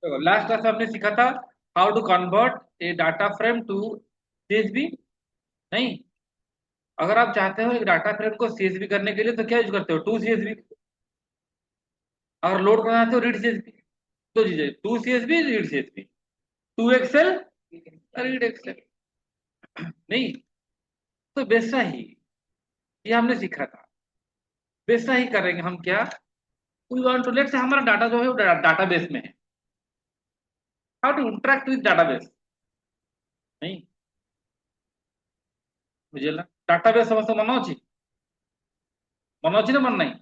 Last class में हमने सीखा था how to convert a data frame to CSV. नहीं, अगर आप चाहते हो एक डाटा फ्रेम को सीएसवी करने के लिए तो क्या यूज करते हो? To CSV. अगर लोड करना चाहते हो रीड सीएसवी। दो चीजें, to CSV read CSV. To excel read excel. नहीं, तो वैसा ही ये हमने सीखा था, वैसा ही करेंगे हम। क्या वी वांट टू लेट से हमारा डाटा जो है वो डाटाबेस में है, how to interact with database. नहीं ବୁଝିଲା, डाटाबेस ସମସ୍ତ ମନେ ଅଛି? ମନେ ଅଛି ନା ମନେ ନାହିଁ?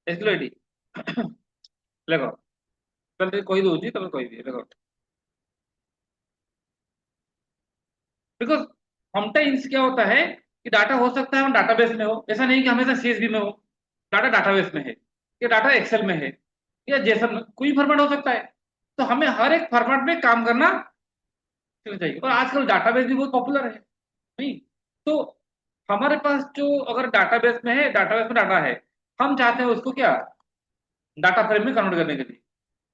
ଏସକ୍ୟୁଏଲଟି ଦେଖ, ତାହେଲେ ଟିକେ କହିଦଉଛି ତମେ କହିଦିଏ। ଦେଖ, बिकॉज समटाइम्स क्या होता है कि डाटा हो सकता है हम डाटाबेस में हो, ऐसा नहीं कि हमेशा सीएसवी में हो। डाटा डाटाबेस में है, या डाटा एक्सेल में है, या जेसन में, कोई फॉर्मेट हो सकता है। तो हमें हर एक फॉर्मेट में काम करना चाहिए, और आजकल डाटाबेस भी बहुत पॉपुलर है। नहीं, तो हमारे पास जो अगर डाटाबेस में है, डाटाबेस में डाटा है, हम चाहते हैं उसको क्या डाटा फ्रेम में कन्वर्ट करने के लिए,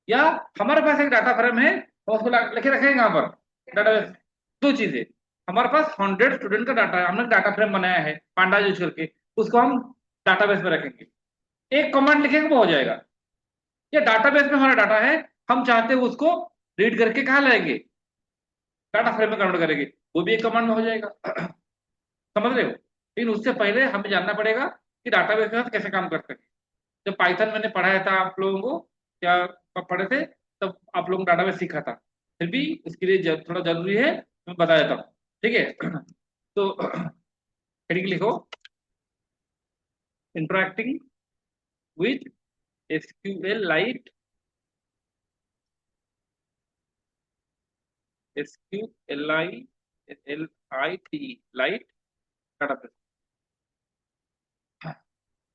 या हमारे पास एक डाटा फ्रेम है और उसको लेके रखेंगे कहाँ पर? डाटाबेस। दो चीजें, हमारे पास 100 स्टूडेंट का डाटा है, हमने डाटा फ्रेम बनाया है पांडा यूज करके, उसको हम डाटाबेस में रखेंगे। एक कमांड लिखेंगे वो हो जाएगा। या डाटाबेस में हमारा डाटा है, हम चाहते हैं उसको रीड करके कहाँ लाएंगे? डाटा फ्रेम में कन्वर्ट करेंगे, वो भी एक कमांड में हो जाएगा। समझ रहे हो? लेकिन उससे पहले हमें जानना पड़ेगा कि डाटाबेस के साथ कैसे काम करते हैं। जब पाइथन मैंने पढ़ाया था आप लोगों को, क्या कब पढ़े थे, तब आप लोगों को डाटाबेस सीखा था। फिर भी उसके लिए थोड़ा जरूरी है, मैं बता देता हूँ। ठीक है? तो हेडिंग लिखो, interacting with SQL lite, SQLI L I T lite database.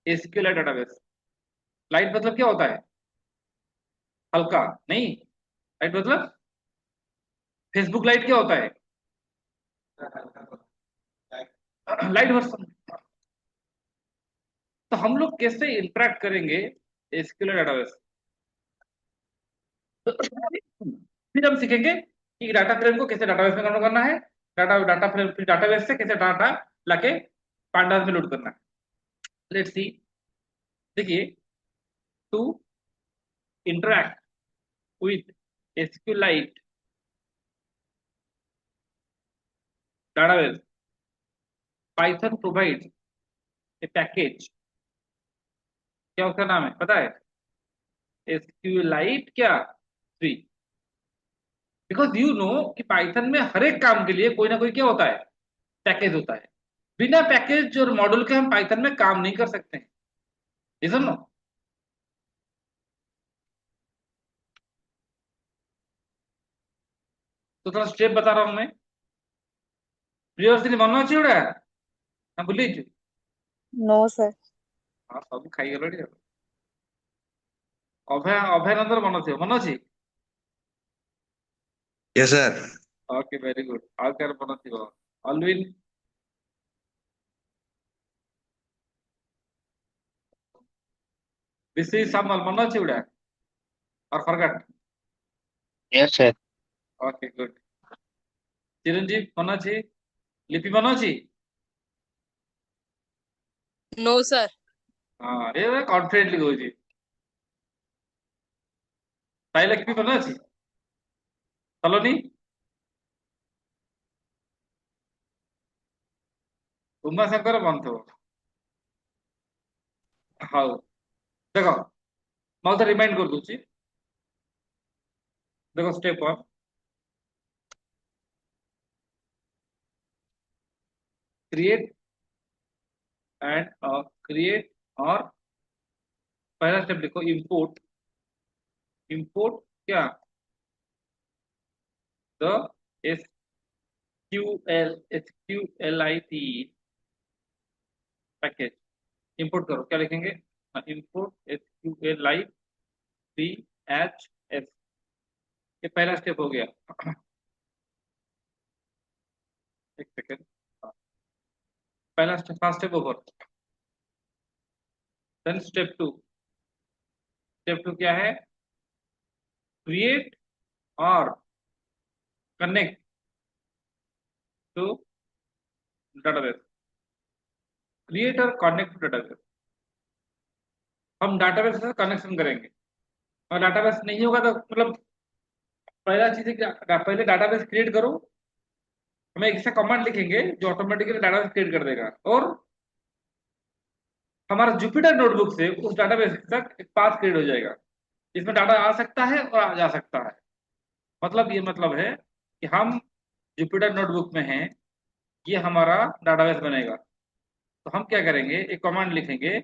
SQL database. Lite मतलब क्या होता है? हल्का। नहीं, लाइट मतलब फेसबुक लाइट क्या होता है? Lite version. तो हम लोग कैसे इंटरेक्ट करेंगे एसक्यूएल डाटाबेस? फिर हम सीखेंगे कि डाटा फ्रेम को कैसे डाटाबेस में कन्वर्ट करना है, डाटा डाटा फ्रेम फिर डाटाबेस से कैसे डाटा लाके पांडास में लोड करना है। Let's see. देखिए, to interact with SQLite database, Python provide a package. क्या उसका नाम है पता है? एसक्यूएलाइट क्या 3। बिकॉज यू नो कि पाइथन में हर एक काम के लिए कोई ना कोई क्या होता है? पैकेज होता है। बिना पैकेज और मॉड्यूल के हम पाइथन में काम नहीं कर सकते हैं। ये सुनो, तो थोड़ा स्टेप बता रहा हूं मैं। प्रियदर्शिनी ମନେ ଅଛି ଏଗୁଡ଼ା ନା ଭୁଲିଛୁ? No sir. ହଁ ସବୁ ଖାଇଗଲଣି ଆଉ। ଅଭୟ ଅଭୟାନନ୍ଦର ମନେ ଥିବ, ମନେ ଅଛି? Yes sir. Okay very good. ଆଉ କାହାର ମନେ ଥିବ? ଅଲୱିନ, ବିଶି ସାମଲ ମନେ ଅଛି ଏଗୁଡ଼ା? और forgot? Yes sir. Okay good. Chiranjeev ମନେ ଅଛି? लिपि ମନେ ଅଛି? No sir. ହଁ ଏ କନଫିଡେंटली କହୁଛି। ସାଇଲା ବି ମନେ ଅଛି? ସଲୋନି, ଉମାଶଙ୍କର ମନେ ଥିବ। ହଉ, ଦେଖ ମୁଁ ଆଉ ଥରେ ରିମାଇଣ୍ଡ କରିଦଉଛି। देखो step one, create and create, और पहला स्टेप लिखो इंपोर्ट। इंपोर्ट क्या? The S Q L I T package. Import करो, क्या लिखेंगे? Import S Q L I T H S. ये पहला स्टेप हो गया। एक सेकेंड, पहला step, first step over. Then step two. Step two क्या है? क्रिएट और कनेक्ट टू डाटाबेस, क्रिएट और कनेक्ट टू डाटाबेस। हम डाटाबेस से कनेक्शन करेंगे, और डाटाबेस नहीं होगा तो मतलब पहला चीज है कि पहले डाटाबेस क्रिएट करो। हमें एक ऐसा कमांड लिखेंगे जो ऑटोमेटिकली डाटाबेस क्रिएट कर देगा, और हमारा जुपिटर नोटबुक से उस डाटाबेस तक एक पाथ क्रिएट हो जाएगा जिसमें डाटा आ सकता है और आ जा सकता है। मतलब ये मतलब है कि हम जुपिटर नोटबुक में हैं, ये हमारा डाटाबेस बनेगा। तो हम क्या करेंगे, एक कमांड लिखेंगे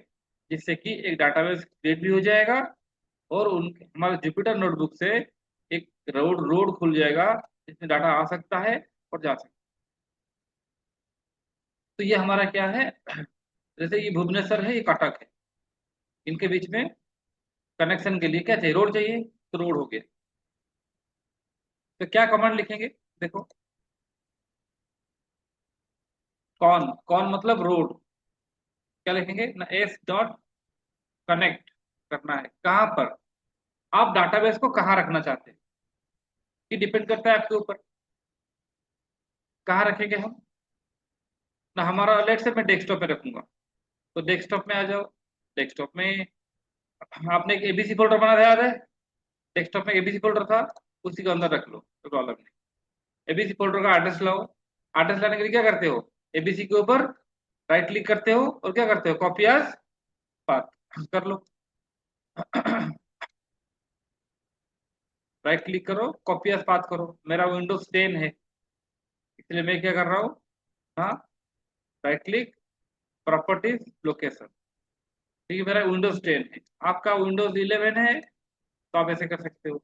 जिससे कि एक डाटाबेस क्रिएट भी हो जाएगा, और उन हमारे जुपिटर नोटबुक से एक रोड रोड खुल जाएगा जिसमें डाटा आ सकता है और जा सकता है। तो ये हमारा क्या है, जैसे ये भुवनेश्वर है, ये कटक है, इनके बीच में कनेक्शन के लिए क्या चाहिए, रोड चाहिए, तो रोड हो गया। तो क्या कमांड लिखेंगे, देखो, कौन कौन मतलब रोड, क्या लिखेंगे ना, एस डॉट कनेक्ट करना है कहाँ पर, आप डाटाबेस को कहाँ रखना चाहते हैं, ये डिपेंड करता है आपके ऊपर, कहाँ रखेंगे हम ना। हमारा लेट से मैं डेस्कटॉप पे रखूंगा, तो डेस्कटॉप में आ जाओ। डेस्कटॉप में आपने एक एबीसी फोल्डर बना था, याद है, डेस्कटॉप में एबीसी फोल्डर था, उसी के अंदर रख लो, कोई प्रॉब्लम नहीं। एबीसी फोल्डर का एड्रेस लाओ। एड्रेस लाने के लिए क्या करते हो, एबीसी के ऊपर राइट क्लिक करते हो और क्या करते हो, कॉपी एज पाथ कर लो। राइट क्लिक करो, कॉपी एज पाथ करो। मेरा विंडोज 10 है, इसलिए मैं क्या कर रहा हूँ, हाँ, राइट क्लिक, प्रॉपर्टीज, लोकेशन। ठीक है, मेरा विंडोज 10 है, आपका विंडोज 11 है, तो आप ऐसे कर सकते हो,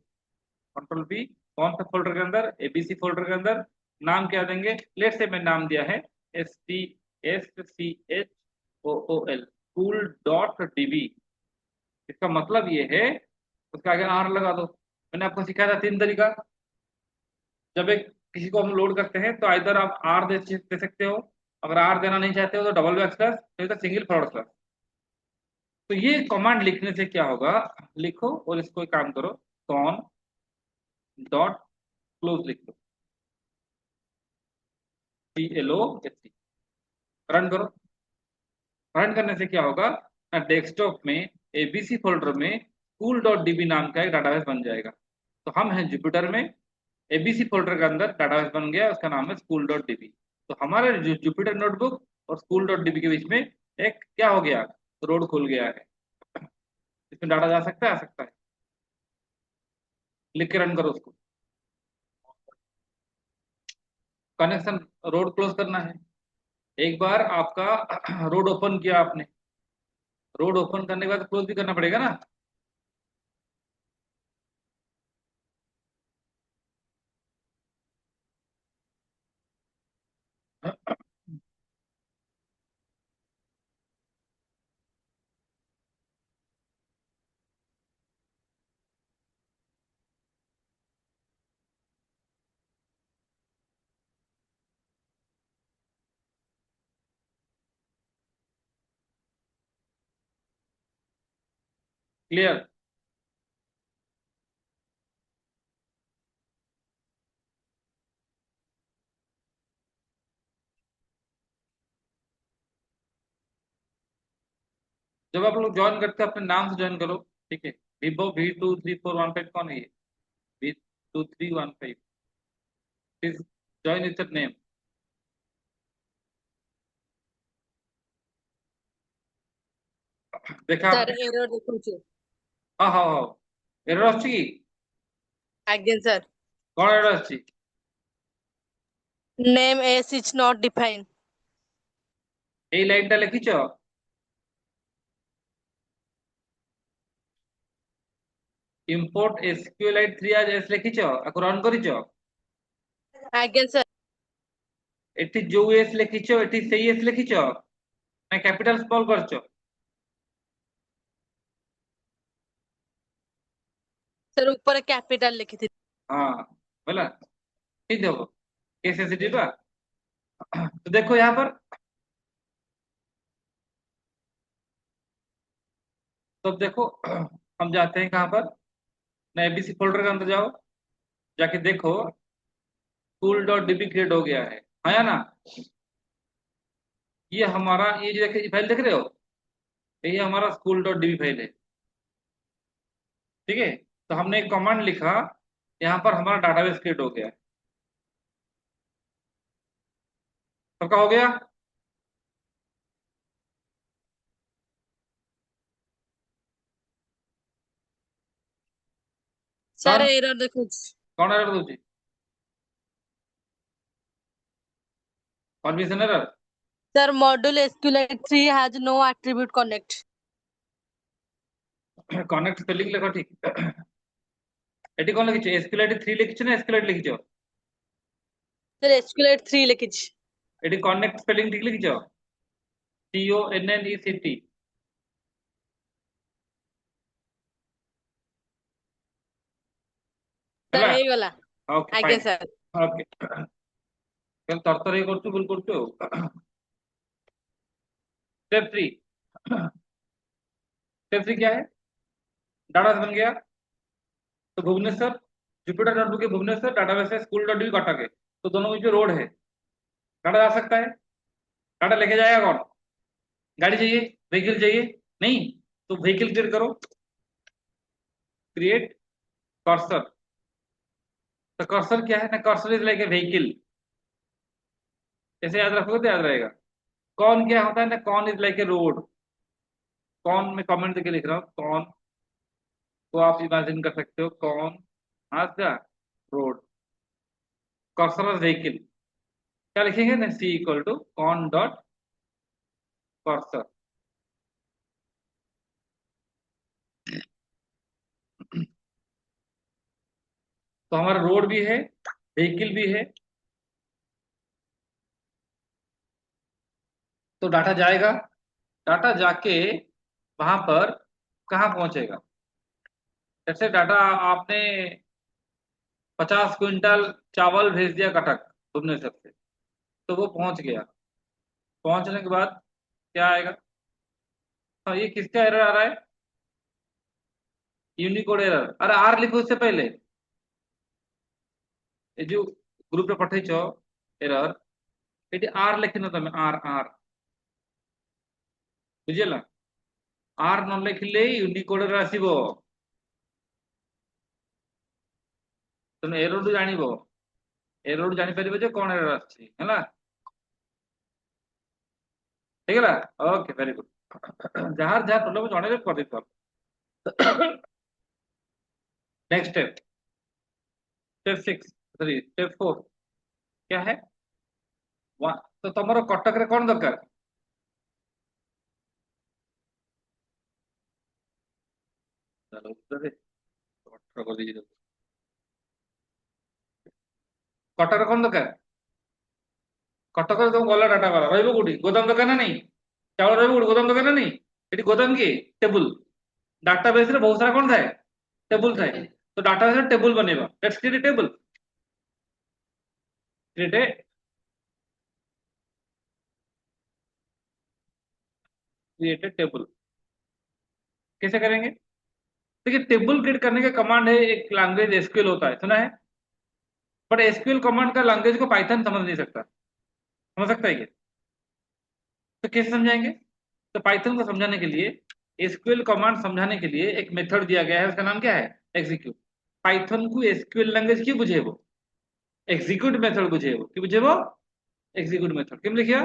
कंट्रोल बी, कौन सा फोल्डर के अंदर, एबीसी फोल्डर के अंदर। नाम क्या देंगे, लेट से मैं नाम दिया है STSCHOOL, कूल डॉट डीबी। इसका मतलब ये है, उसका आगे आर लगा दो। मैंने आपको सिखाया था 3 तरीका। जब एक किसी को हम लोड करते हैं तो इधर आप आर दे सकते हो, अगर आर देना नहीं चाहते हो तो डबल बैक स्लैश, तो इधर सिंगल फॉरवर्ड स्लैश। तो ये कमांड लिखने से क्या होगा, लिखो और इसको एक काम करो, कॉन डॉट क्लोज लिख लो, CLOSE, रन करो। रन करने से क्या होगा ना, डेस्कटॉप में एबीसी फोल्डर में कूल डॉट डीबी नाम का एक डाटाबेस बन जाएगा। तो हम हैं जुपिटर में, एबीसी फोल्डर के अंदर डाटाबेस बन गया, उसका नाम है स्कूल डॉट डीबी। तो हमारे जुपिटर नोटबुक और स्कूल डॉट डीबी के बीच में एक क्या हो गया, रोड खुल गया है, इसमें डाटा जा सकता है, आ सकता है। लिख के रन करो उसको। कनेक्शन, रोड क्लोज करना है। एक बार आपका रोड ओपन किया आपने, रोड ओपन करने के बाद क्लोज भी करना पड़ेगा ना। क्लियर। जब आप लोग ज्वाइन करते हैं अपने नाम से ज्वाइन करो, ठीक है। विभो V2341 कौन है ये, V2315, please join with name. देखा ସାର୍ आपने, ଏରର ଦେଖଉଛି। हाँ हाँ हाँ, ଏରର ଆସୁଛି କି, ଆଜ୍ଞା ସାର୍। କଣ ଏରର ଆସୁଛି, name S is not define. ଏଇ ଲାଇନ ଟା ଲେଖିଛ, import SQLite 3 as S ଲେଖିଛ, ଆକୁ ରନ୍ କରିଛ, ଆଜ୍ଞା ସାର୍। ଏଠି ଯୋଉ S ଲେଖିଛ ଏଠି ସେଇ S ଲେଖିଛ ନା କ୍ୟାପିଟାଲ ସ୍ମଲ୍ କରିଛ, ସାର୍ ଉପରେ କ୍ୟାପିଟାଲ ଲେଖିଥିଲି। हाँ बोला, ठीक देखो, केस सेंसिटिव है। तो देखो यहाँ पर, तो अब देखो हम जाते हैं कहाँ पर ना, एबीसी फोल्डर के अंदर जाओ, जाके देखो स्कूल डॉट डीबी क्रिएट हो गया है, हाँ या ना? ये हमारा, ये जो देखे फाइल देख रहे हो, ये हमारा स्कूल डॉट डीबी फाइल है। ठीक है, तो हमने एक कमांड लिखा, यहाँ पर हमारा डाटाबेस क्रिएट हो गया है। सबका हो गया? सर कौन एरर देखो। कौन एरर दूसरी? Permission error? Sir module SQLite 3 has no attribute connect. Connect spelling লেখো ঠিক। এটি কোন লিখেছো? এসকিউএলআইটি 3 লিখেছো না এসকিউএলআইটি লিখেছো? सर SQLite 3 লিখেছি। এটি কনেক্ট স্পেলিং ঠিক লিখেছো? CONNECT। सर ହେଲା? ହେଇଗଲା। ଓକେ ଆଜ୍ଞା ଫାଇନ୍। ସାର୍। ଓକେ, କେন ତରତର ହେଇ କରୁଛୁ, ଭୁଲ କରୁଛୁ ଆଉ। स्टेप 3। स्टेप 3 क्या है? डाटा बन गया, तो भुवनेश्वर, जुपिटर नोटबुक के भुवनेश्वर, डाटाबेस है स्कूल डॉट डी कटक है, तो दोनों में जो रोड है डाटा जा सकता है। डाटा लेके जाएगा कौन? गाड़ी चाहिए, व्हीकल चाहिए? नहीं, तो व्हीकल क्रिएट करो, क्रिएट कर्सर। तो कर्सर क्या है ना, cursor is like a vehicle. ऐसे याद रखोगे तो याद रहेगा। कौन क्या होता है ना, कौन इज लाइक ए रोड। कौन में कमेंट देके लिख रहा हूँ, कौन को आप इमेजिन कर सकते हो, कौन आज का रोड, कर्सर व्हीकल। क्या लिखेंगे ना, सी इक्वल टू कौन डॉट कर्सर। तो हमारा रोड भी है, व्हीकल भी है, तो डाटा जाएगा। डाटा जाके वहां पर कहाँ पहुंचेगा? जैसे डाटा आपने 50 क्विंटल चावल भेज दिया कटक भुवनेश्वर से, तो वो पहुंच गया। पहुंचने के बाद क्या आएगा? हाँ, ये किसका एरर आ रहा है? Unicode error. अरे आर लिखो इससे पहले, ये जो ग्रुप में पठेछ एरर, ये आर लिखना तुम, आर आर, बुझेला? आर न लिखले यूनिकोड एरर आसीबो। तुम एरर जानिबो, एरर जानि परिबो जे कोन एरर आछि, हैला? ठीक है? Okay, very good. जहाँ जहाँ प्रोब्लेम जने कर देता। Next step, step 6, sorry step 4 क्या है? तो तुमर कटक रे कौन दरकार? चलो उत्तर दे, कटक कर दीजिए। कटक रे कौन दरकार? कटक रे तुम गला डाटा वाला रहिबो कोठी? गोदाम दरकार ना नहीं? चावल रहिबो कोठी? गोदाम दरकार ना नहीं? एटी गोदाम की टेबल, डाटाबेस रे बहुत सारा कौन थाए? टेबल थाए। तो डाटाबेस रे टेबल बनेबा। Let's create a table. Create a create a table. कैसे करेंगे? देखिए, टेबल क्रिएट करने का कमांड है, एक लैंग्वेज एसक्यूएल होता है, सुना है? बट एसक्यूएल कमांड का लैंग्वेज को पाइथन समझ नहीं सकता। समझ सकता है क्या? तो कैसे समझाएंगे? तो पाइथन को समझाने के लिए, एसक्यूएल कमांड समझाने के लिए एक मेथड दिया गया है, उसका नाम क्या है? एग्जीक्यूट। पाइथन को एसक्यूएल लैंग्वेज क्यों बुझे वो? एग्जीक्यूट मेथड बुझे वो, क्यों बुझे वो? एग्जीक्यूट मेथड क्यों लिखिया?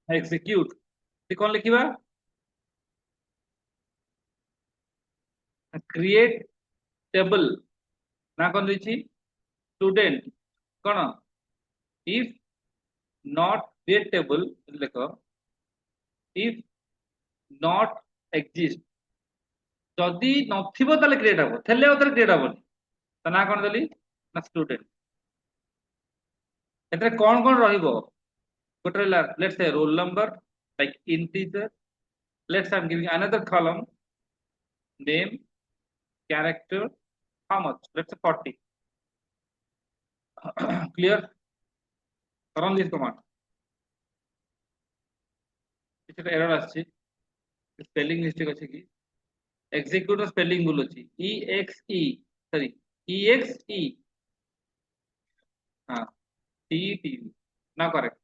एग्जीक्यूट कौन लिखिबा? क्रिएट टेबल ना कौन देछि? स्टूडेंट कौन? इफ नॉट क्रिएट टेबल लिखो, इफ नॉट एग्जिस्ट, जदि नथिबो ताले क्रिएट हबो, थेले उतर क्रिएट हबोनी। तो ना कौन देली ना स्टूडेंट। एतरे कौन कौन रहिबो? गोटे let's say roll number like integer, let's I am giving another column, name, character, how much, let's say 40। clear? run this command। কিছু এরর আসছে, স্পেলিং মিস্টেক আছে কি? এক্সিকিউট স্পেলিং ভুল আছে, ই এক্স ই, সরি EXE, हाँ, TET ना, correct,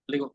लिखो।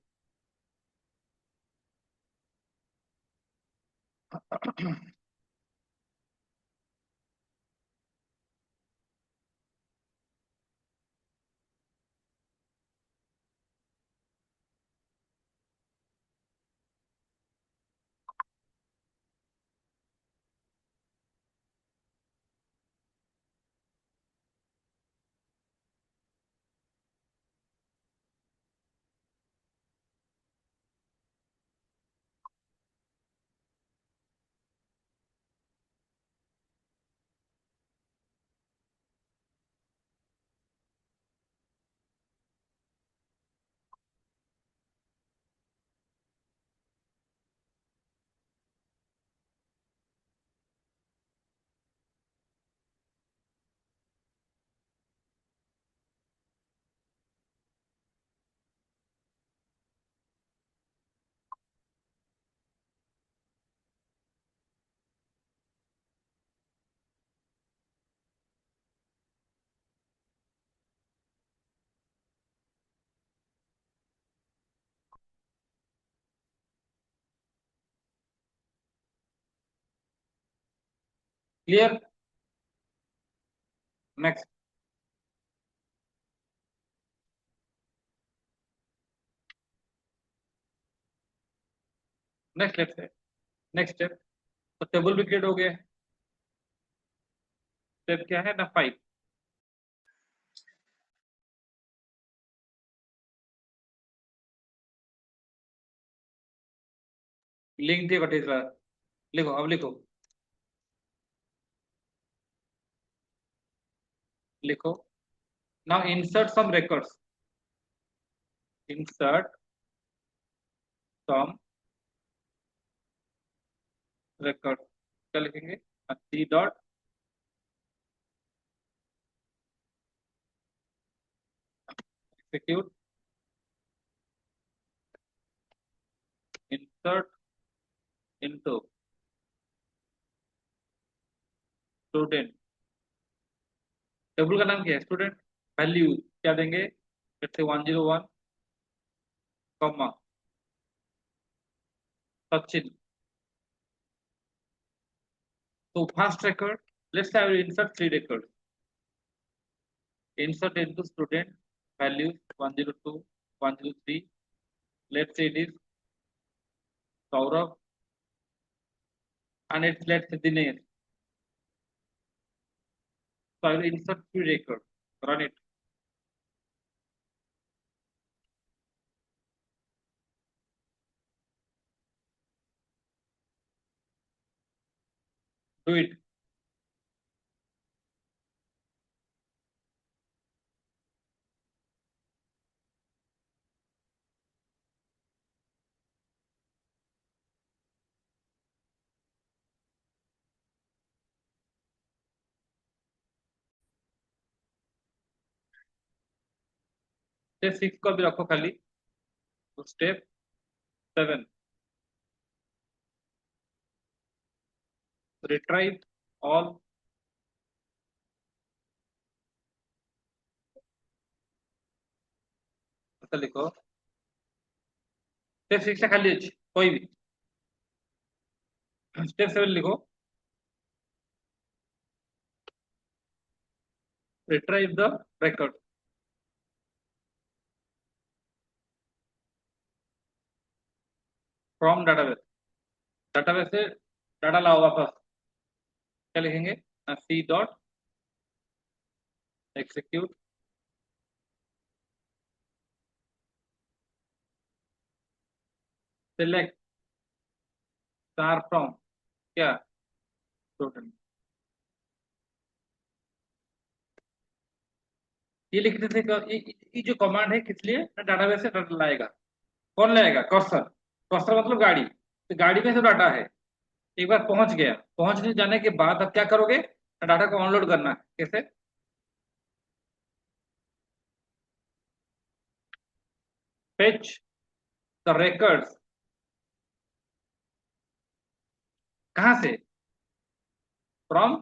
Clear, next, next step, next step. तो टेबल भी क्रिएट हो गया। स्टेप क्या है ना, 5। लिंक दिए तीसरा, लिखो, अब लिखो, लिखो। Now insert some records, insert some records, क्या लिखेंगे, C dot execute insert into student. Table का नाम क्या है, स्टूडेंट। वैल्यू क्या देंगे, लेट्स से 101, कॉमा, सचिन। तो first record, let's say I will insert 3 records. Insert into student values 102, 103. Let's say it is Saurabh, and it's, let's say, Dinesh. So I will insert 3 records. Run it. Do it. Step 6 को भी रखो खाली। तो step 7, retrieve all, ऐसा लिखो। Step 6 से खाली अच्छी कोई भी। स्टेप 7 लिखो, retrieve the record from database। database से डाटा लाओ वापस। क्या लिखेंगे, C dot execute select star from, क्या, स्टूडेंट। ये लिखने से ये जो कमांड है किस लिए, डाटाबेस से डाटा लाएगा। कौन लाएगा, कर्सर। कर्सर मतलब गाड़ी, तो गाड़ी में जो डाटा है, एक बार पहुंच गया, पहुंचने जाने के बाद अब क्या करोगे, डाटा को ऑनलोड करना है। कैसे, फेच द records, कहां से, फ्रॉम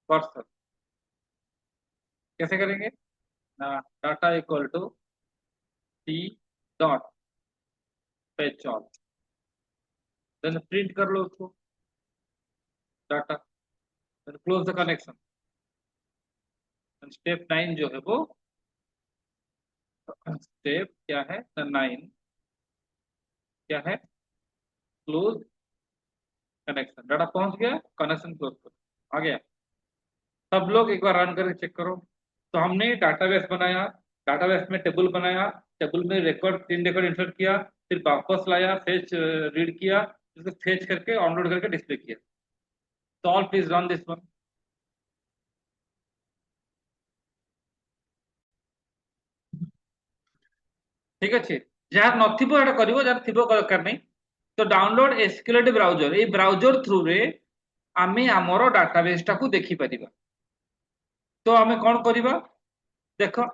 पर्सन। कैसे करेंगे ना, data equal to T dot fetch all, then print कर लो उसको data, then close the connection. Step 9 जो है वो, स्टेप क्या है 9 क्या है, क्लोज कनेक्शन। डाटा पहुंच गया, कनेक्शन क्लोज करो, आ गया। सब लोग एक बार रन करके चेक करो। तो हमने डाटाबेस बनाया, डाटाबेस में टेबल बनाया, टेबल में रिकॉर्ड 3 रिकॉर्ड इंसर्ट किया, फिर वापस लाया, फेच रीड किया, उसको फेच करके ऑनलोड करके डिस्प्ले किया। तो all please run this one. ठीक अच्छे, जहाँ नथिबो एटा करिवो, जहाँ थिबो दरकार नहीं। तो डाउनलोड एसक्यूएलटी ब्राउजर, ये ब्राउजर थ्रू रे आमे आमर डाटाबेस टाकू देखि परिबा। तो आमे कौन करिबा, देखो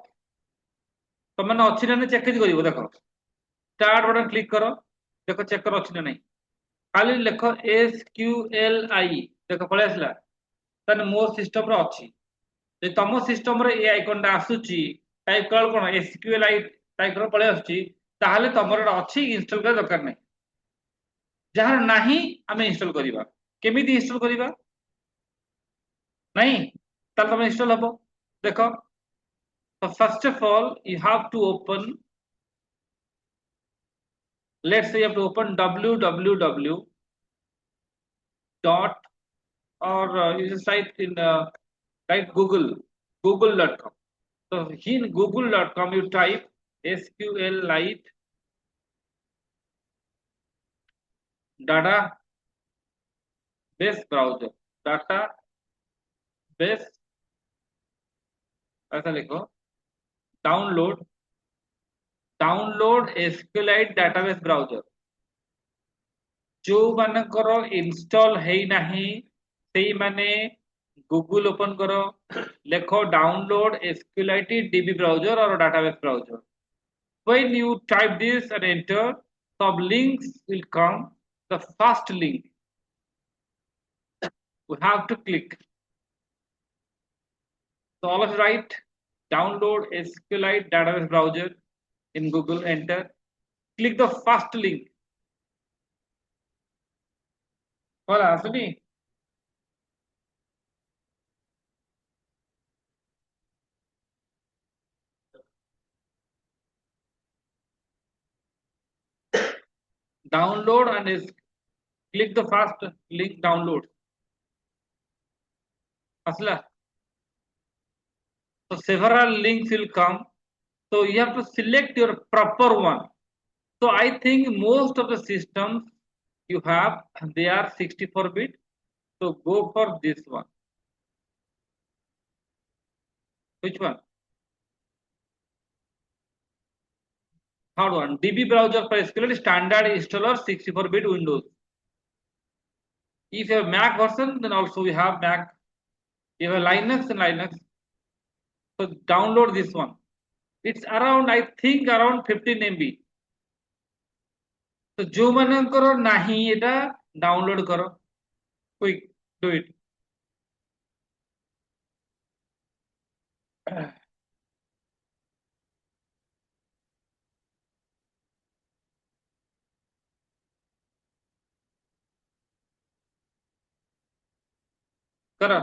तुम मैंने अच्छी ना चेक कर देख, स्टार्ट बटन क्लिक करो, देखो चेक करो अच्छी ना नहीं, खाली लेख SQLI, देख पलि आसला, ताने मो सिस्टम रे अच्छी। जे तुम सिस्टम रे ए आइकन टा आसुची, टाइप कर कोन SQLI टाइप कर पलि आसुची, ताहले तमर अच्छी इंस्टॉल कर दरकार नहीं। जहां नहीं आमे इंस्टॉल करिबा, केमिति इंस्टॉल करिबा नहीं, ताले तुम इंस्टॉल हबो। देखो, so first of all you have to open, let's say you have to open www dot, or you just type in type google.com. So in google.com you type SQLite data base browser, data base, ऐसा लिखो, download SQLite database browser। जो मानकर install है नहीं सेई माने Google open करो, लिखो डाउनलोड SQLite DB ब्राउजर और database browser. When you type this and enter, some links will come. The first link we have to click. So all of you write download SQLite database browser in Google, enter. Click the first link. Hola, Asuni. Download and click the first link, download. Asla. So several links will come. So you have to select your proper one. So I think most of the systems you have, they are 64-bit. So go for this one. Which one? Third one, DB browser for SQL standard installer 64-bit Windows. If you have Mac version, then also we have Mac. You have Linux and Linux. So download this one. It's around, I think, around 15 MB. तो जो मानकर नहीं एटा download करो, quick do it. करो,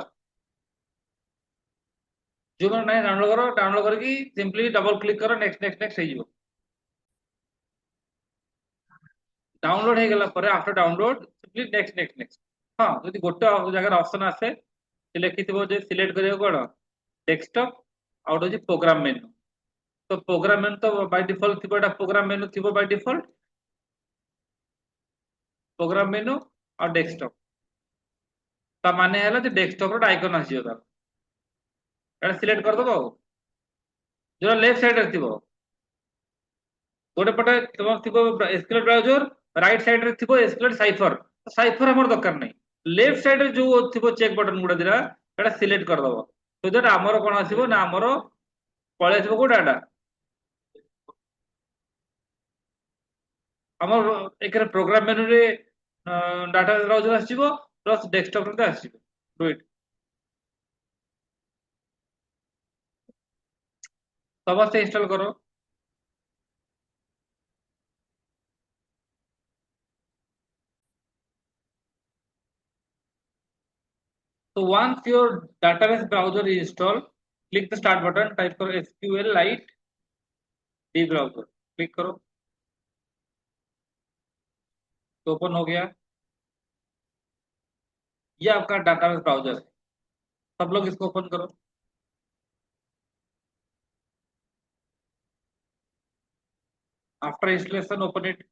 जो मैंने नहीं download करो, डाउनलोड करके सिंपली डबल क्लिक करो, नेक्स्ट नेक्स्ट नेक्स्ट हो डाउनलोड हो गला पर after download simply next next next. हाँ, जदि गोटे जगह ऑप्शन आसे लिखिथिबो जे सिलेक्ट करियो कोन डेस्कटॉप आउट होची प्रोग्राम मेनू। तो प्रोग्राम मेनू तो बाय डिफॉल्ट थिबो, एटा प्रोग्राम मेनू थिबो बाय डिफॉल्ट, प्रोग्राम मेनू और डेस्कटॉप। ता माने हैला जे डेस्कटॉप रो आइकन आसीयो, तार एटा सिलेक्ट कर दबो, जो लेफ्ट साइड रे थिबो गोटे पटे तुम थिबो एसक्यूएल ब्राउजर, राइट साइड रे थिबो एसक्यूएल साइफर। साइफर हमर दरकार नहीं, लेफ्ट साइड रे जो थिबो चेक बटन गुडा दिरा एटा सिलेक्ट कर दबो। तो दैट हमर कोन आसीबो ना, हमर पळे आसीबो को डाटा हमर एकरे प्रोग्राम मेनू रे डाटा ब्राउजर आसीबो प्लस डेस्कटॉप रे आसीबो। Do it. समझ से इंस्टॉल करो। So once your database browser is installed, click the start button, type करो SQLite D browser, क्लिक करो तो ओपन हो गया। ये आपका database ब्राउजर है। सब लोग इसको ओपन करो। After installation, open it.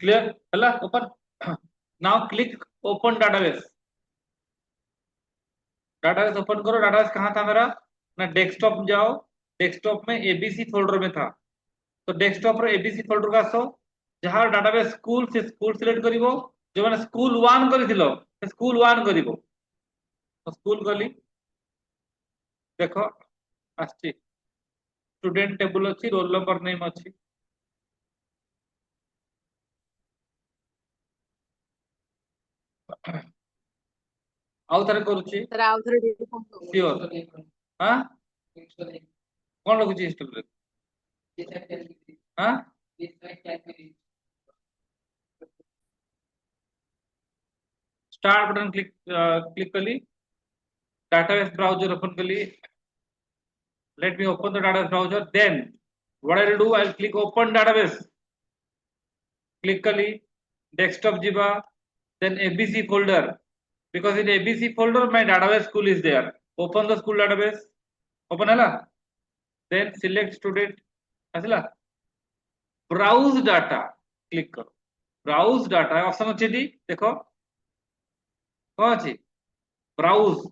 Clear? Hello, open. Now click open database. Database open करो। डाटाबेस कहाँ था मेरा ना, डेस्कटॉप में जाओ। डेस्कटॉप में एबीसी फोल्डर में था, तो डेस्कटॉप रो एबीसी फोल्डर का आसो। जहाँ डाटाबेस स्कूल से स्कूल सिलेक्ट करिवो, जो मैंने स्कूल 1 करिथिलो स्कूल 1 करिवो। तो स्कूल गली, देखो आछि स्टूडेंट टेबल अछि, रोल नंबर नेम अछि। आउ थरे करूची सर आउ थोड़े डेट कौन सियोर। हां कोन लगुची इंस्टॉल रे? हां स्टार्ट बटन क्लिक कली, database browser open कली। Let me open the database browser. Then what I will do, I will click open database, click कली, desktop jiba, then abc folder, because in abc folder my database school is there। open the school database, open हला। then select student आसिला, browse data click करो। browse data option अछि दी, देखो कौन अछि browse।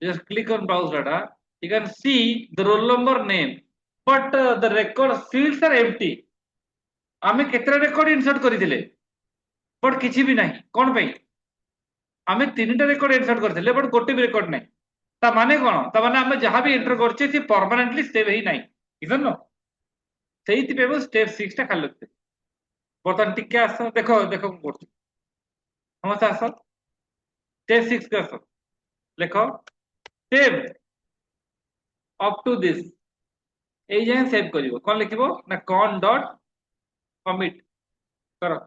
just click on browse data, you can see the roll number name, but the record fields are empty। आमे केतरा record insert करिथिले but किछि भी नाही, कोन पे आमे तीनटा रेकॉर्ड इंसर्ट करथिले बट गोटे भी रेकॉर्ड नाही। ता माने कोन, ता माने आमे जहां भी एंटर करछे से परमानेंटली सेव ही नाही, इजन नो। सेहिति पे स्टेप 6 टा खाली लगते। बर्तन टिके आसो, देखो देखो कोन हम से आसो स्टेप 6 के आसो, देखो सेव अप टू दिस, एई जे सेव करिवो। कोन लिखिबो ना con डॉट कमिट करो।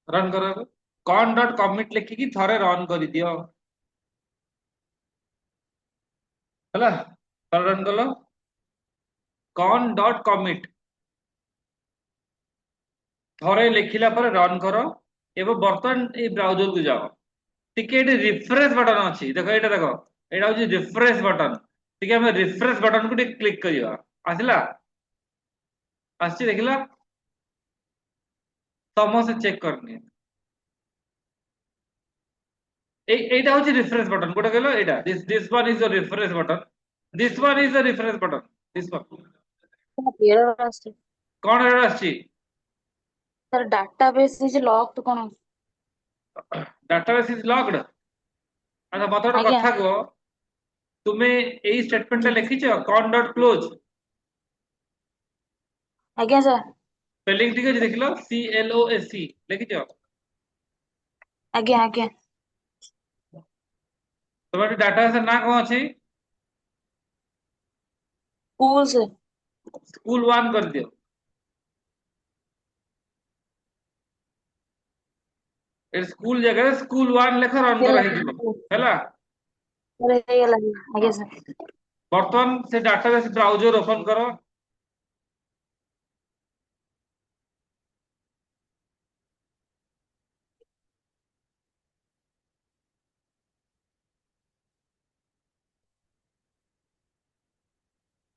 रन करो। con डॉट कमिट लिखिकी थरे रन करि दियो हला। थरे रन कलो con डॉट कमिट, थरे लिखिला पर रन करो। एबो बर्तन ए ब्राउजर को जाओ, टिके एटी रिफ्रेश बटन अछि, देखो एटा देखो, एटा होची रिफ्रेश बटन। टिके हम रिफ्रेश बटन को टिके क्लिक करिवा, आसिला आछि देखिला समोसे चेक करनी। এইটা হচ্ছে রিফ্রেশ বাটন, কোটা গেল এটা, this one is the refresh button, this one is the refresh button, this one. Error आसे কোন এরর আসছে? Sir database is locked cone? Database is locked. আচ্ছা মতে একটা आज्ञा কথা কো, তুমি এই স্টেটমেন্টটা जी লিখিছো con ডট ক্লোজ, आज्ञा सर স্পেলিং ঠিক আছে দেখিলো CLOSE লিখিছো? आज्ञा आज्ञा তোমার ডাটাবেসের নাম কোন আছে? स्कूल से স্কুল 1 করে দিও। এর স্কুল জায়গায় স্কুল 1 লেখা রান ये করা लगे হইছিল ହେଲା। ये लगे आज्ञा सर বর্তমান সে ডাটাবেস ব্রাউজার ওপেন করো।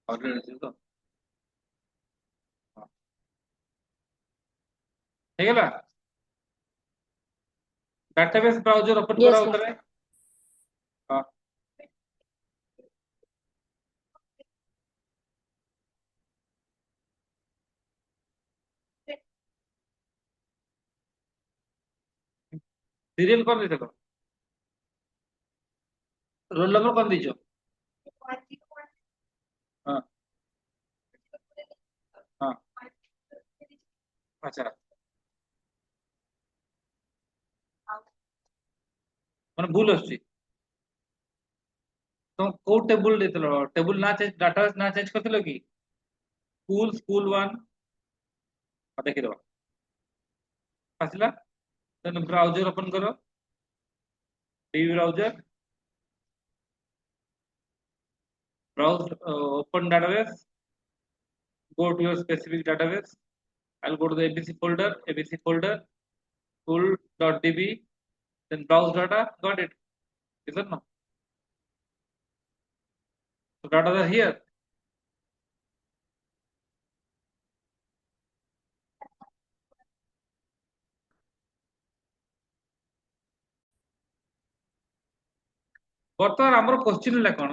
ऑलरेडी तो ହେଇଗଲା ଡାଟାବେସ୍ ବ୍ରାଉଜର ଓପନ କର Yes, ଆଉ sir. ଥରେ ହଁ ସିରିଏଲ କଣ ଦେଇଥିଲ ରୋଲ ନମ୍ବର କଣ ଦେଇଛ ହଁ ହଁ ଆଚ୍ଛା ମାନେ ଭୁଲ ଆସୁଛି ତମ କୋଉ ଟେବୁଲ ଦେଇଥିଲ ଟେବୁଲ ନା ଚେଞ୍ଜ ଡାଟାବେସ୍ ନା ଚେଞ୍ଜ କରିଥିଲ କି ସ୍କୁଲ 1 ଦେଖିଦବା ଆସିଲା ଦେନ୍ ବ୍ରାଉଜର ଓପନ କର browser browse open database go to your specific database I'll go to the abc folder tool.db then browse data got it is it no so data are here ବର୍ତ୍ତମାନ ଆମର question ହେଲା କଣ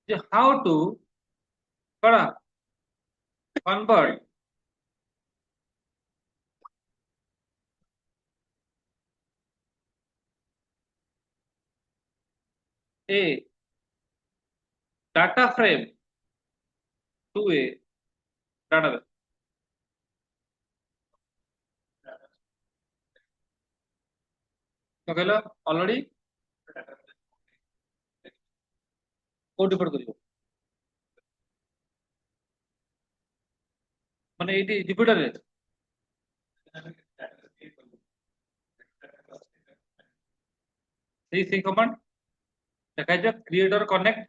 ଯେ how to କଣ convert a data frame to a database ତ କହିଲ already କୋଉଠି ପଡ କରିବ ମାନେ ଏଇଠି ଜୁପିଟରରେ ସେଇ କମାଣ୍ଡ ଦେଖାଯିବ କ୍ରିଏଟର କନେକ୍ଟ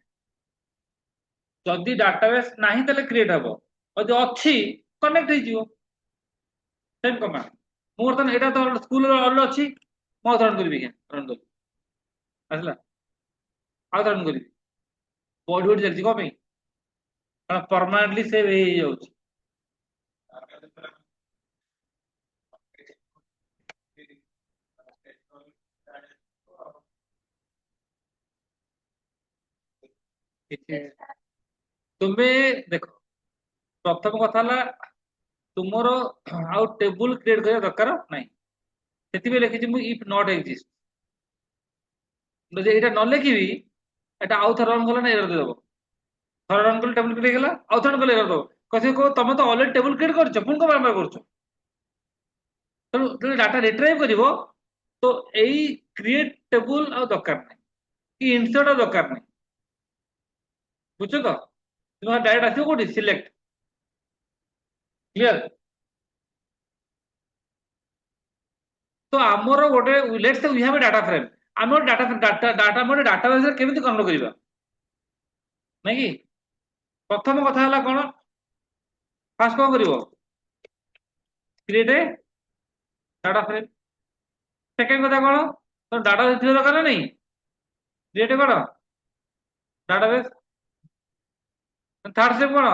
ଯଦି ଡାଟାବେସ୍ ନାହିଁ ତାହେଲେ କ୍ରିଏଟ ହବ ଯଦି ଅଛି କନେକ୍ଟ ହେଇଯିବ ସେମ୍ କମାଣ୍ଡ ମୁଁ ବର୍ତ୍ତମାନ ଏଇଟା ତ ସ୍କୁଲର ଅଲ ଅଛି ମୁଁ ଆଉ ରନ୍ କରିବି ରନ୍ କରିବି ଆସିଲା ଆଉ ରନ୍ କରିବି ବଢି ବଢି ଚାଲିଛି କଣ ପାଇଁ କାରଣ ପରମାନେଣ୍ଟଲି ସେଭ୍ ହେଇଯାଉଛି ତୁମେ ଦେଖ ପ୍ରଥମ କଥା ହେଲା ତୁମର ଆଉ ଟେବୁଲ କ୍ରିଏଟ କରିବା ଦରକାର ନାହିଁ ସେଥିପାଇଁ ଲେଖିଛି ମୁଁ ଇଫ୍ ନଟ୍ ଏକ୍ଜିଷ୍ଟ ଯଦି ଏଇଟା ନ ଲେଖିବି ଏଟା ଆଉ ଥରେ ରନ୍ କଲେ ନା ଏରର ଦେଇଦବ ଥରେ ରନ୍ କଲେ ଟେବୁଲ କ୍ରିଏଟ ହେଇଗଲା ଆଉ ଥରେ କଲେ ଏରର ଦବ କହିବ ତମେ ତ ଅଲରେଡି ଟେବୁଲ କ୍ରିଏଟ କରିଛ ପୁଣି କଣ ବାରମ୍ବାର କରୁଛ ତେଣୁ ଯେତେବେଳେ ଡାଟା ରିଟ୍ରାଇଭ୍ କରିବ ତ ଏଇ କ୍ରିଏଟ ଟେବୁଲ ଆଉ ଦରକାର ନାହିଁ କି ଇନସର୍ଟ ଆଉ ଦରକାର ନାହିଁ ବୁଝଛ ତ ତୁମେ ଡାଇରେକ୍ଟ ଆସିବ କୋଉଠି ସିଲେକ୍ଟ କ୍ଲିୟର ତ ଆମର ଗୋଟେ let's we have a data frame ଆମେ ଗୋଟେ ଡାଟାବେସରେ କେମିତି କନଭର୍ଟ କରିବା ନାଇଁ କି ପ୍ରଥମ କଥା ହେଲା କଣ ଫାଷ୍ଟ କଣ କରିବ କ୍ରିଏଟ ଏ डाटा फ्रेम सेकेंड କଥା କଣ ତ ଡାଟାବେସ ଥିବା ଦରକାର ନାହିଁ କ୍ରିଏଟ କଣ ଡାଟାବେସ ଥାର୍ଡ ସ୍ଟେପ କଣ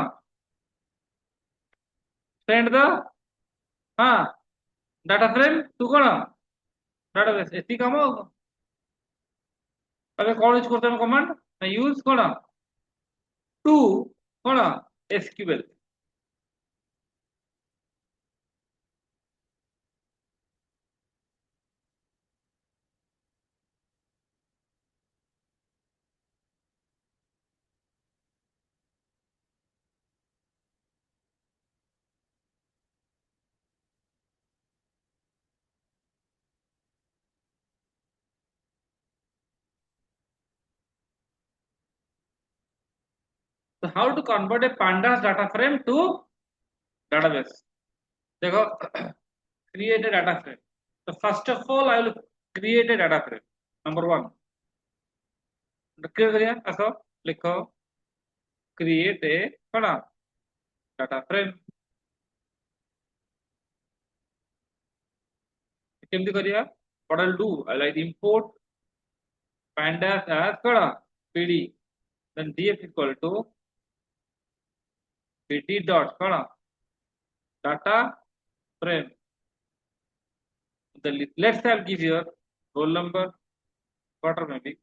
ସେଣ୍ଡ ଦ ହଁ डाटा फ्रेम ତୁ କଣ ଡାଟାବେସ ଏତିକି କାମ ଏବେ କଣ ୟୁଜ କରୁଛ କମାଣ୍ଡ ନା ୟୁଜ କଣ ଟୁ କଣ ଏସକ୍यूएल So how to convert a pandas data frame to database? देखो create a data frame. So first of all, I will create a data frame. Number one. Clear करिए ऐसा लिखो create a कौन data frame. केमती करिए what I'll do? I'll like import pandas as कौन pd. then df equal to bd dot कौन data frame. Let's say I'll give your roll number, quarter maybe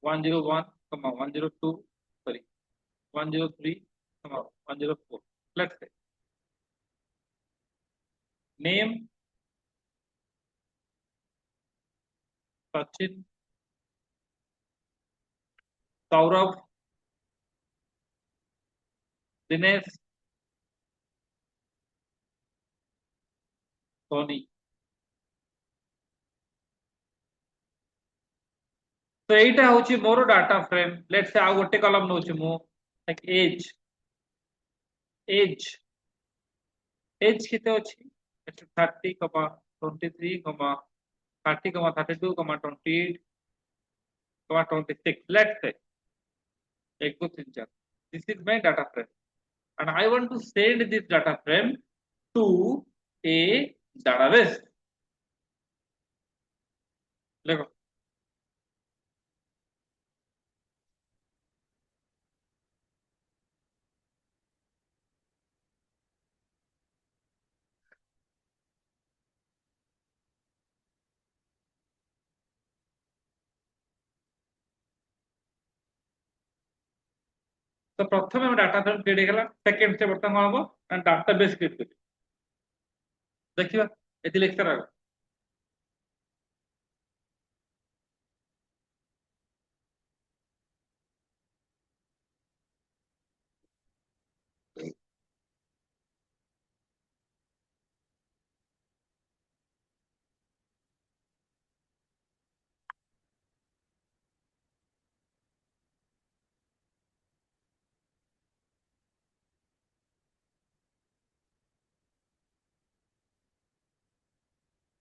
101, 102, sorry 103, 104. Let's say name Sachin, Saurabh, Dinesh, Sony. तो এইটা হচ্ছে মোর data frame let's say ଆଉ ଗୋଟେ column নଉଛି ମୁଁ like as केते अछि 30, 23, 30, 32, 28, 26. Let's say 1 2 3 4. This is my data frame and I want to send this data frame to a database. देखो तो प्रथम हम डाटा फ्रेम क्रिएट हेगला सेकंड स्टेप वर्तमान हम हम डाटाबेस क्रिएट कर देखिबा एति लेक्चर आगो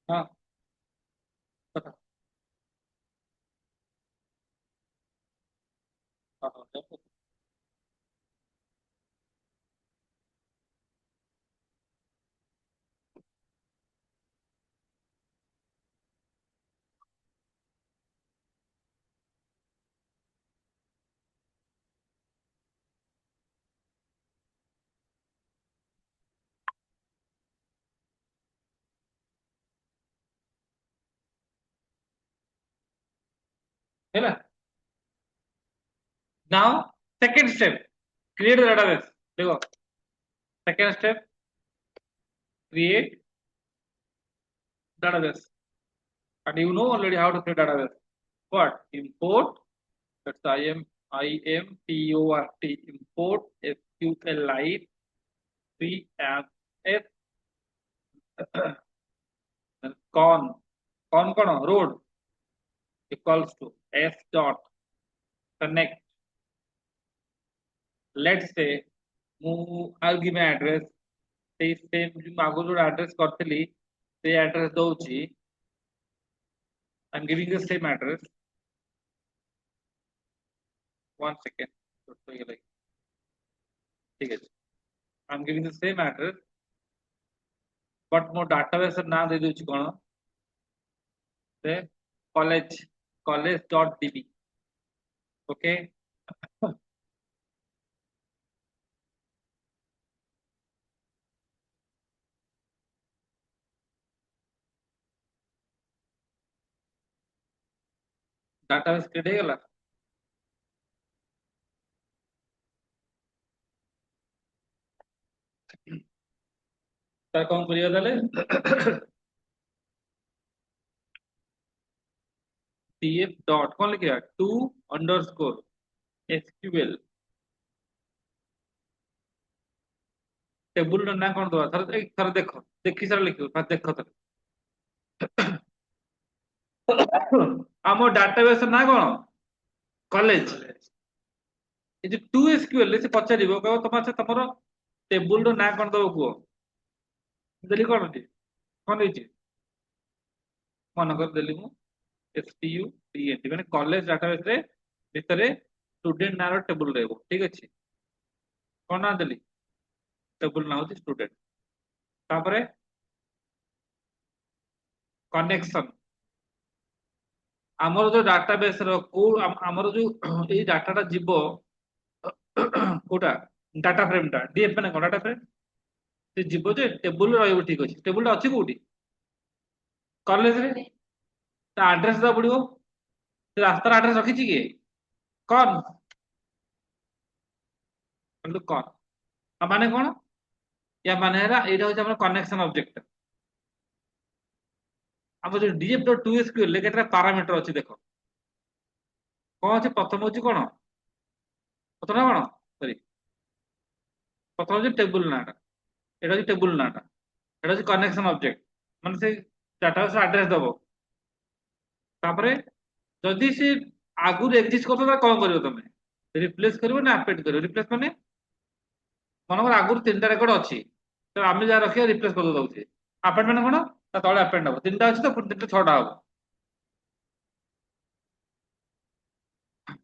हां पता हां हैला now second step create database देखो second step create database and you know already how to create database. What? Import, that's import, import SQLite 3 and S and con road equals to s dot connect. Let's say I'll give my address. same आगु जो address करथिली से address दउची. I'm giving the same address. One second. ठीक है. I'm giving the same address, but more database ना दे दूची कौन से college.db. Okay. database create हेगला तार कौन करिया दाले tf dot कौन लिखिया to underscore sql टेबल ना कौन दवा थर देखो देखि सारा लिखियो थर देखो थर आमो डाटाबेस ना कौन कॉलेज ए जे 2 एसक्यूएल से पचारिबो कहबो तमा से तमरो टेबल रो ना कौन दबो को देली कौन दी कौन दी मन कर देली मु student माने कॉलेज डाटाबेस रे भितरे स्टूडेंट नारो टेबल रहबो ठीक अछि कौन ना देली टेबल ना होती स्टूडेंट तापरे कनेक्शन आमर जो डाटाबेस रो को आमर जो ए डाटाटा जीवो कोटा डाटा फ्रेमटा डीएफ माने कोन डाटा फ्रेम से जीव जे टेबुल रहइबो ठीक अछि टेबुलटा अछि कोठी कॉलेज रे ता एड्रेस दा पड़िबो से रास्तार एड्रेस रखिछि कि कौन मतलब कौन आ माने कोन या माने हेला एटा होछि हमर कनेक्शन ऑब्जेक्ट अब जो df.toSQL ले केतरा पैरामीटर अछि देखो कोन अछि प्रथम होछि कोन प्रथम कोन सॉरी प्रथम होछि टेबुल नाटा एटा होछि टेबुल नाटा एटा होछि कनेक्शन ऑब्जेक्ट माने से डाटा से एड्रेस दबो तापरे जदि से आगु एक्जिस्ट करतो ता कोन करियो तमे रिप्लेस करिवो ना अपडेट करिवो रिप्लेस माने मनोर आगु तीनटा रेकॉर्ड अछि तो आमे जा रखिया रिप्लेस कर दउछि अपडेट माने कोन ता तळे अपडेट हबो तीनटा अछि तो पुन तीनटा छटा हबो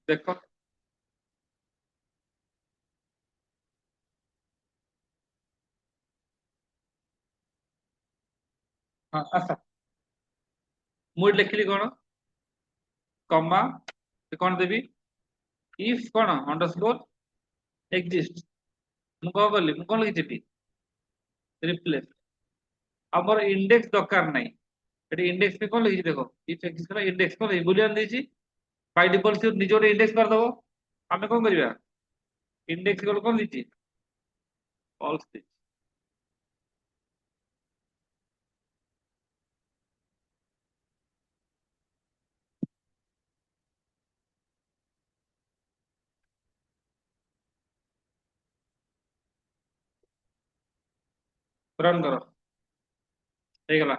देखो हां आसा मुड लिखली कोन कॉमा से कोन देबी इफ कोन अंडरस्कोर एक्जिस्ट मु को करली मु कोन लिखिछि रिप्लेस हमर इंडेक्स दरकार नाही एटी इंडेक्स पे कोन लिखिछि देखो इफ एक्जिस्ट करा इंडेक्स कोन बुलियन देछि बाय डिफॉल्ट से निजोरे इंडेक्स कर दबो हमें कोन करिया इंडेक्स को कोन दिछि फॉल्स दिछि रन करो हे गला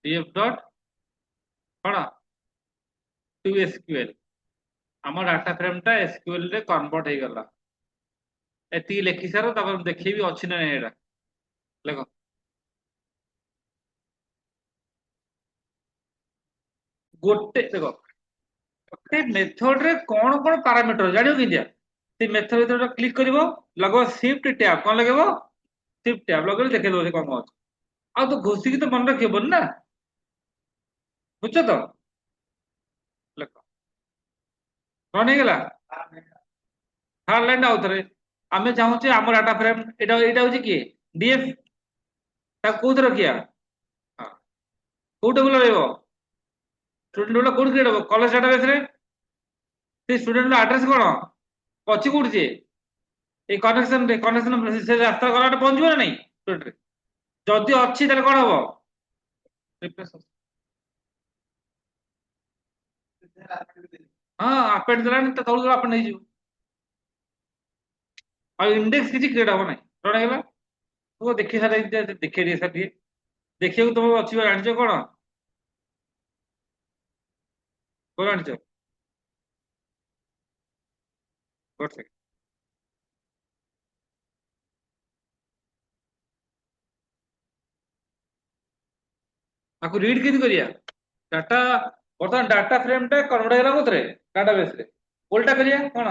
df dot con to SQL हम डाटा फ्रेम टा एसक्यूएल रे कन्वर्ट हे गला एती लेखि सारो तब देखिबी अछि ना एटा देखो गोटे देखो गोटे मेथड रे कोन कोन पैरामीटर जानियो कि दिया से मेथड भीतर क्लिक करिवो लगो शिफ्ट टैब कोन लगेबो शिफ्ट टैब लगले देखे दो से कोन अछि आ तो घोषी की तो मन रखिबो ना बुझছো तो लेखो रन हे गला थर्ड लाइन आउतरे आमे चाहूचे हमर डाटा फ्रेम एटा होची कि डीएफ ता कोथ रखिया हां को टेबल रहइबो स्टूडेंट वाला कोड क्रिएट हो कॉलेज डेटाबेस रे से स्टूडेंट रा एड्रेस कोन अछि कोड जे ए कनेक्शन से रास्ता गलाटे पहुंचबो ना नहीं स्टूडेंट रे जदि अछि ताले कोन हबो रिप्लेस हां अपेंड देलानी त तळु आपण नै जिवो आ इंडेक्स किछि क्रिएट हबो नै रन हेला तू देखि सारे देखि दे साथी देखियो तुम अछि जानिछो कोन कोन जानिछो गुड से आकु रीड केति करिया डाटा बर्तमान डाटा फ्रेम टा कन्वर्ट हेला कोतरे डाटाबेस रे उल्टा करिया कोन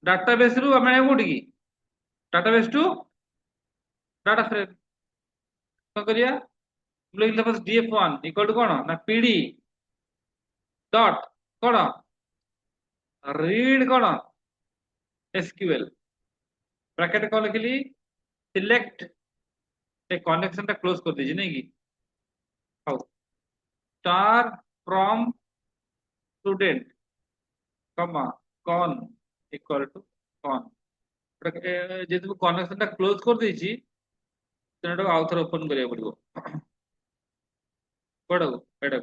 डाटाबेस रु ଆମେ कोठी की डाटाबेस टू डाटा फ्रेम तो करिया लिख ले बस df1 इक्वल टू कोन ना pd डॉट कोन रीड कोन एसक्यूएल ब्रैकेट को लिखली सिलेक्ट ए कनेक्शन टा क्लोज कर दीजिए नहीं की हाउ star from student comma con equal to con जेतु कनेक्शन टा क्लोज कर देछि तेनटा आउ थर ओपन करिया पड़िबो कोडा एटा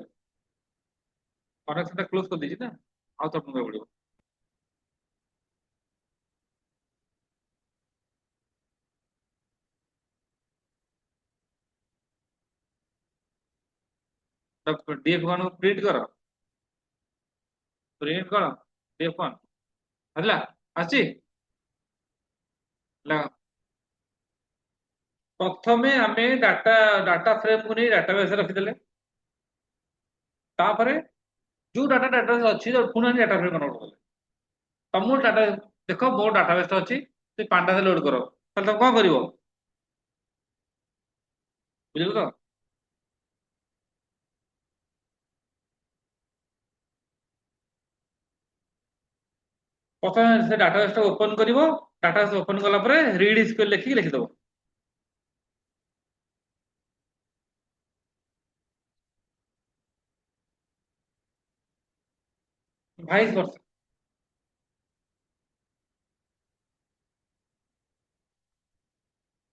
कनेक्शन टा क्लोज कर देछि ना आउ थर ओपन करिया पड़िबो तब df1 को प्रिंट करो df1 हला आछि ला प्रथमे आमे डाटा फ्रेम को नहीं डाटाबेस रखि देले तापरे जो डाटाबेस अछि तो पुना डाटा फ्रेम कन्वर्ट करले तमो डाटा देखो मो डाटाबेस अछि से पांडा से लोड करो तब तुम कोन करिवो बुझलो तो प्रथम से डाटाबेस ओपन करिवो, डाटाबेस ओपन कला परे रीड एसक्यूएल लिखि लिखिदबो। भाइस वर्सा।